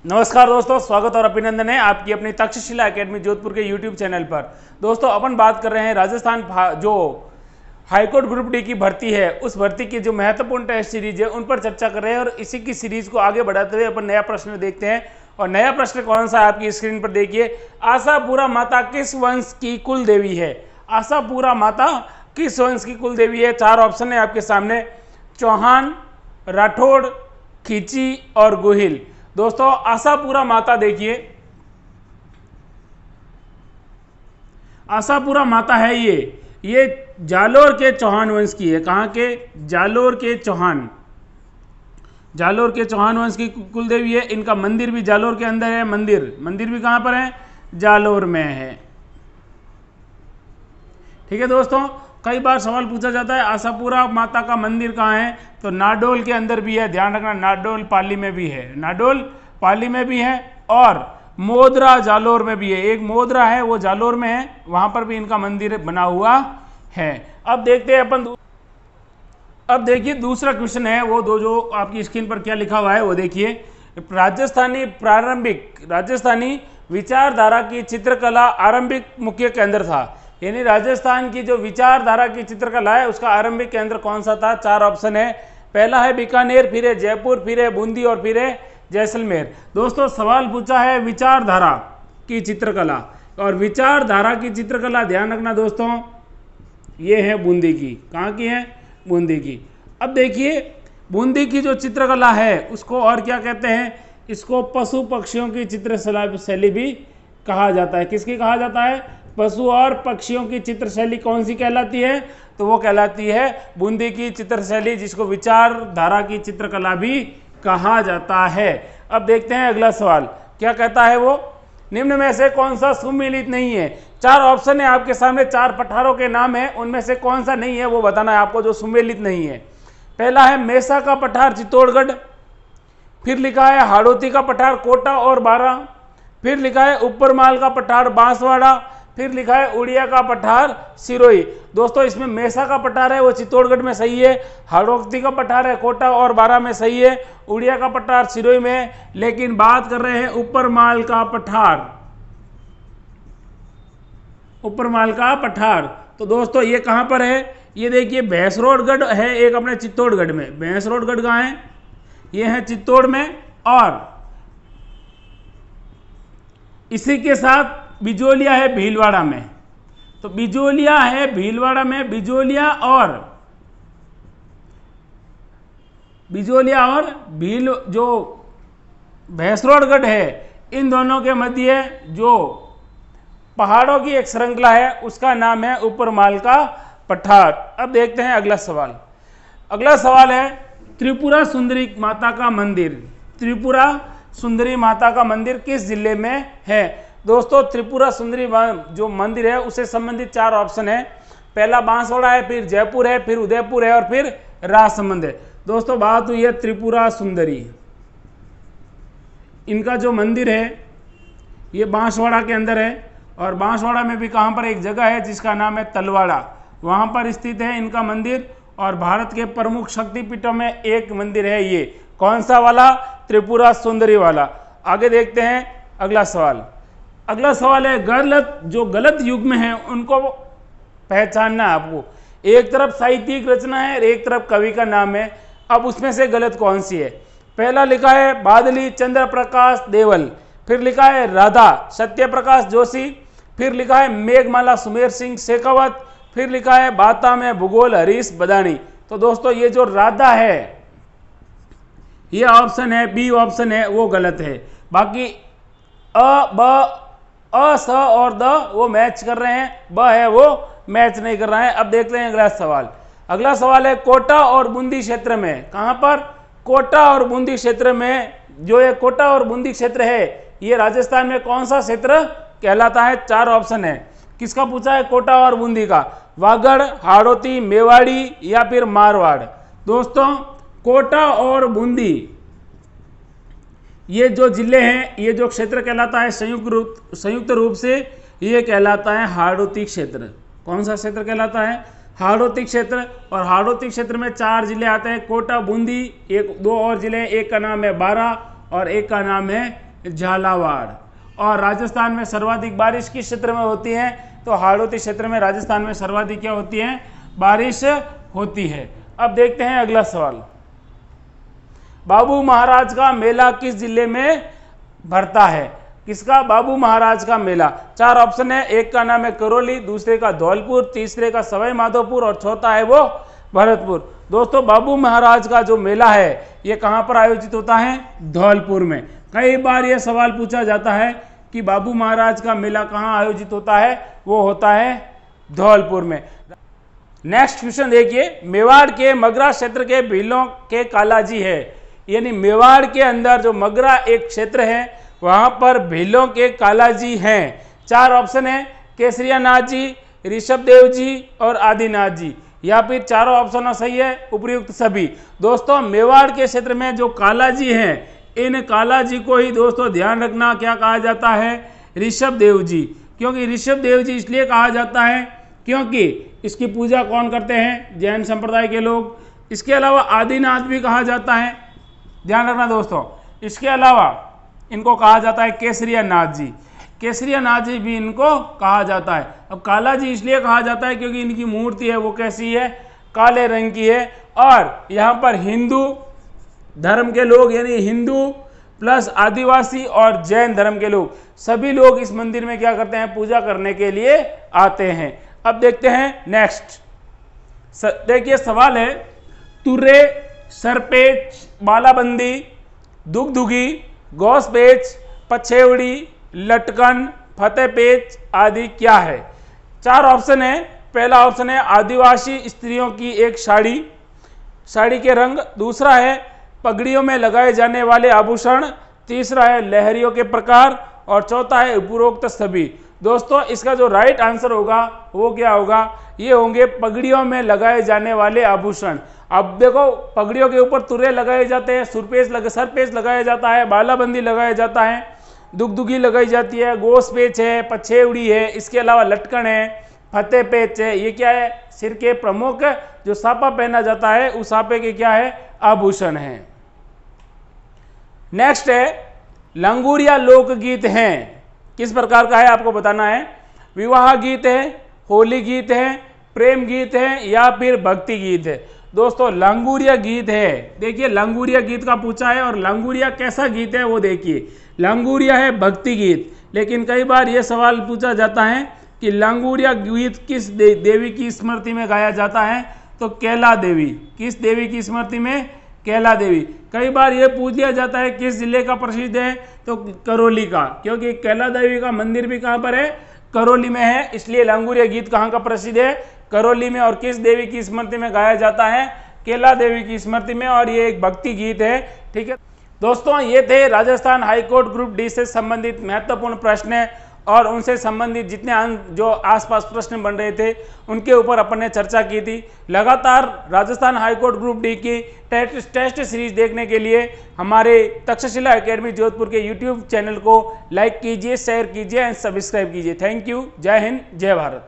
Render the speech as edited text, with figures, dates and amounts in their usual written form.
नमस्कार दोस्तों, स्वागत और अभिनंदन है आपकी अपनी तक्षशिला एकेडमी जोधपुर के यूट्यूब चैनल पर। दोस्तों अपन बात कर रहे हैं राजस्थान जो हाईकोर्ट ग्रुप डी की भर्ती है, उस भर्ती की जो महत्वपूर्ण टेस्ट सीरीज है उन पर चर्चा कर रहे हैं। और इसी की सीरीज को आगे बढ़ाते हुए अपन नया प्रश्न देखते हैं। और नया प्रश्न कौन सा है आपकी स्क्रीन पर देखिए। आशापुरा माता किस वंश की कुल देवी है? आशापुरा माता किस वंश की कुल देवी है? चार ऑप्शन है आपके सामने, चौहान, राठौड़, खींची और गोहिल। दोस्तों आशापुरा माता देखिए, आशापुरा माता है ये जालोर के चौहान वंश की है। कहाँ के? जालोर के चौहान, जालोर के चौहान वंश की कुल देवी है। इनका मंदिर भी जालोर के अंदर है। मंदिर भी कहाँ पर है? जालोर में है। ठीक है दोस्तों, कई बार सवाल पूछा जाता है आशापुरा माता का मंदिर कहाँ है, तो नाडोल के अंदर भी है। ध्यान रखना, नाडोल पाली में भी है, नाडोल पाली में भी है और मोदरा जालोर में भी है। एक मोदरा है वो जालोर में है, वहां पर भी इनका मंदिर बना हुआ है। अब देखते हैं अपन, अब देखिए दूसरा क्वेश्चन है वो दो जो आपकी स्क्रीन पर क्या लिखा हुआ है वो देखिए। राजस्थानी विचारधारा की चित्रकला आरंभिक मुख्य केंद्र था। यानी राजस्थान की जो विचारधारा की चित्रकला है उसका आरंभिक केंद्र कौन सा था? चार ऑप्शन है। पहला है बीकानेर, फिर है जयपुर, फिर है बूंदी और फिर है जैसलमेर। दोस्तों सवाल पूछा है विचारधारा की चित्रकला, और विचारधारा की चित्रकला ध्यान रखना दोस्तों ये है बूंदी की। कहाँ की है? बूंदी की। अब देखिए बूंदी की जो चित्रकला है उसको और क्या कहते हैं? इसको पशु पक्षियों की चित्रशैली भी कहा जाता है। किसकी कहा जाता है? पशु और पक्षियों की चित्रशैली कौन सी कहलाती है? तो वो कहलाती है बूंदी की चित्रशैली, जिसको विचारधारा की चित्रकला भी कहा जाता है। अब देखते हैं अगला सवाल क्या कहता है वो। निम्न में से कौन सा सुमेलित नहीं है? चार ऑप्शन है आपके सामने, चार पठारों के नाम है, उनमें से कौन सा नहीं है वो बताना है आपको जो सुमेलित नहीं है। पहला है मेसा का पठार चित्तौड़गढ़, फिर लिखा है हाड़ौती का पठार कोटा और बारा, फिर लिखा है ऊपरमाल का पठार बांसवाड़ा, फिर लिखा है उड़िया का पठार सिरोही। दोस्तों इसमें मेसा का पठार है वो चित्तौड़गढ़ में सही है, हाड़ौती का पठार है कोटा और बारा में सही है, उड़िया का पठार सिरोही में। लेकिन बात कर रहे हैं ऊपरमाल का पठार, ऊपरमाल का पठार। तो दोस्तों ये कहां पर है? ये देखिए भैंसरोडगढ़ है एक अपने चित्तौड़गढ़ में। भैंसरोडगढ़ कहाँ है? ये है चित्तौड़ में। और इसी के साथ बिजोलिया है भीलवाड़ा में। तो बिजोलिया है भीलवाड़ा में, बिजोलिया और भील जो भैंसरोडगढ़ है इन दोनों के मध्य जो पहाड़ों की एक श्रृंखला है उसका नाम है ऊपरमाल का पठार। अब देखते हैं अगला सवाल। अगला सवाल है त्रिपुरा सुंदरी माता का मंदिर। त्रिपुरा सुंदरी माता का मंदिर किस जिले में है? दोस्तों त्रिपुरा सुंदरी जो मंदिर है उससे संबंधित चार ऑप्शन है। पहला बांसवाड़ा है, फिर जयपुर है, फिर उदयपुर है और फिर राजसमंद है। दोस्तों बात हुई है त्रिपुरा सुंदरी, इनका जो मंदिर है ये बांसवाड़ा के अंदर है। और बांसवाड़ा में भी कहाँ पर एक जगह है जिसका नाम है तलवाड़ा, वहाँ पर स्थित है इनका मंदिर। और भारत के प्रमुख शक्तिपीठों में एक मंदिर है ये। कौन सा वाला? त्रिपुरा सुंदरी वाला। आगे देखते हैं अगला सवाल। अगला सवाल है गलत युग में है उनको पहचानना है आपको। एक तरफ साहित्यिक रचना है, एक तरफ कवि का नाम है। अब उसमें से गलत कौन सी है? पहला लिखा है बादली चंद्र प्रकाश देवल, फिर लिखा है राधा सत्य प्रकाश जोशी, फिर लिखा है मेघमाला सुमेर सिंह शेखावत, फिर लिखा है बाता में भूगोल हरीश बदानी। तो दोस्तों ये जो राधा है ये ऑप्शन है, बी ऑप्शन है वो गलत है। बाकी अ स और द वो मैच कर रहे हैं, ब है वो मैच नहीं कर रहा है। अब देखते हैं अगला सवाल। अगला सवाल है कोटा और बूंदी क्षेत्र में। कहां पर? कोटा और बूंदी क्षेत्र में। जो ये कोटा और बूंदी क्षेत्र है ये राजस्थान में कौन सा क्षेत्र कहलाता है? चार ऑप्शन है। किसका पूछा है? कोटा और बूंदी का। वागड़, हाड़ौती, मेवाड़ी या फिर मारवाड़। दोस्तों कोटा और बूंदी ये जो जिले हैं, ये जो क्षेत्र कहलाता है संयुक्त रूप से ये कहलाता है हाड़ौती क्षेत्र। कौन सा क्षेत्र कहलाता है? हाड़ौती क्षेत्र। और हाड़ौती क्षेत्र में चार जिले आते हैं, कोटा, बूंदी, एक दो और जिले, एक का नाम है बारा और एक का नाम है झालावाड़। और राजस्थान में सर्वाधिक बारिश किस क्षेत्र में होती है? तो हाड़ौती क्षेत्र में राजस्थान में सर्वाधिक क्या होती है? बारिश होती है। अब देखते हैं अगला सवाल। बाबू महाराज का मेला किस जिले में भरता है? किसका? बाबू महाराज का मेला। 4 ऑप्शन है, एक का नाम है करौली, दूसरे का धौलपुर, तीसरे का सवाई माधोपुर और चौथा है वो भरतपुर। दोस्तों बाबू महाराज का जो मेला है ये कहाँ पर आयोजित होता है? धौलपुर में। कई बार यह सवाल पूछा जाता है कि बाबू महाराज का मेला कहाँ आयोजित होता है? वो होता है धौलपुर में। नेक्स्ट क्वेश्चन देखिए, मेवाड़ के मगरा क्षेत्र के भीलों के कालाजी है, यानी मेवाड़ के अंदर जो मगरा एक क्षेत्र है वहां पर भीलों के कालाजी हैं। 4 ऑप्शन है, केसरिया नाथ जी, ऋषभ देव जी और आदिनाथ जी, या फिर चारों ऑप्शन सही है, उपयुक्त सभी। दोस्तों मेवाड़ के क्षेत्र में जो कालाजी हैं इन कालाजी को ही दोस्तों ध्यान रखना क्या कहा जाता है? ऋषभ देव जी। क्योंकि ऋषभ देव जी इसलिए कहा जाता है क्योंकि इसकी पूजा कौन करते हैं? जैन संप्रदाय के लोग। इसके अलावा आदिनाथ भी कहा जाता है, ध्यान रखना दोस्तों। इसके अलावा इनको कहा जाता है केसरिया नाथ जी, केसरिया नाथ जी भी इनको कहा जाता है। अब काला जी इसलिए कहा जाता है क्योंकि इनकी मूर्ति है वो कैसी है? काले रंग की है। और यहाँ पर हिंदू धर्म के लोग यानी हिंदू प्लस आदिवासी और जैन धर्म के लोग सभी लोग इस मंदिर में क्या करते हैं? पूजा करने के लिए आते हैं। अब देखते हैं नेक्स्ट। देखिए सवाल है, तुर्रे, सरपेच, बालाबंदी, दुगदुगी, गौसपेच, पछेवड़ी, लटकन, फतेहपेच आदि क्या है? 4 ऑप्शन है। पहला ऑप्शन है आदिवासी स्त्रियों की एक साड़ी, साड़ी के रंग। दूसरा है पगड़ियों में लगाए जाने वाले आभूषण। तीसरा है लहरियों के प्रकार और चौथा है उपरोक्त सभी। दोस्तों इसका जो राइट आंसर होगा वो क्या होगा? ये होंगे पगड़ियों में लगाए जाने वाले आभूषण। अब देखो पगड़ियों के ऊपर तुर्रे लगाए जाते हैं, सरपेच लगाया जाता है, बालाबंदी लगाया जाता है, दुगदुगी लगाई जाती है, गोसपेच है, पछेवड़ी है, इसके अलावा लटकन है, फतेहपेच है। ये क्या है? सिर के प्रमुख जो सापा पहना जाता है उस सापे के क्या है? आभूषण है। नेक्स्ट है, लंगूरिया लोकगीत हैं, किस प्रकार का है आपको बताना है। विवाह गीत है, होली गीत है, प्रेम गीत है या फिर भक्ति गीत है। दोस्तों लंगूरिया गीत है, देखिए लंगूरिया गीत का पूछा है और लंगूरिया कैसा गीत है वो देखिए। लंगूरिया है भक्ति गीत, लेकिन कई बार यह सवाल पूछा जाता है कि लंगूरिया गीत किस देवी की स्मृति में गाया जाता है? तो कैला देवी। किस देवी की स्मृति में? कैला देवी। कई बार यह पूछ लिया जाता है किस जिले का प्रसिद्ध है? तो करौली का, क्योंकि कैला देवी का मंदिर भी कहाँ पर है? करौली में है। इसलिए लंगूरिया गीत कहाँ का प्रसिद्ध है? करौली में। और किस देवी की स्मृति में गाया जाता है? कैला देवी की स्मृति में। और ये एक भक्ति गीत है। ठीक है दोस्तों, ये थे राजस्थान हाईकोर्ट ग्रुप डी से संबंधित महत्वपूर्ण प्रश्न और उनसे संबंधित जितने जो आसपास प्रश्न बन रहे थे उनके ऊपर अपन ने चर्चा की थी। लगातार राजस्थान हाईकोर्ट ग्रुप डी की टेस्ट सीरीज देखने के लिए हमारे तक्षशिला एकेडमी जोधपुर के यूट्यूब चैनल को लाइक कीजिए, शेयर कीजिए एंड सब्सक्राइब कीजिए। Thank you. जय हिंद, जय भारत।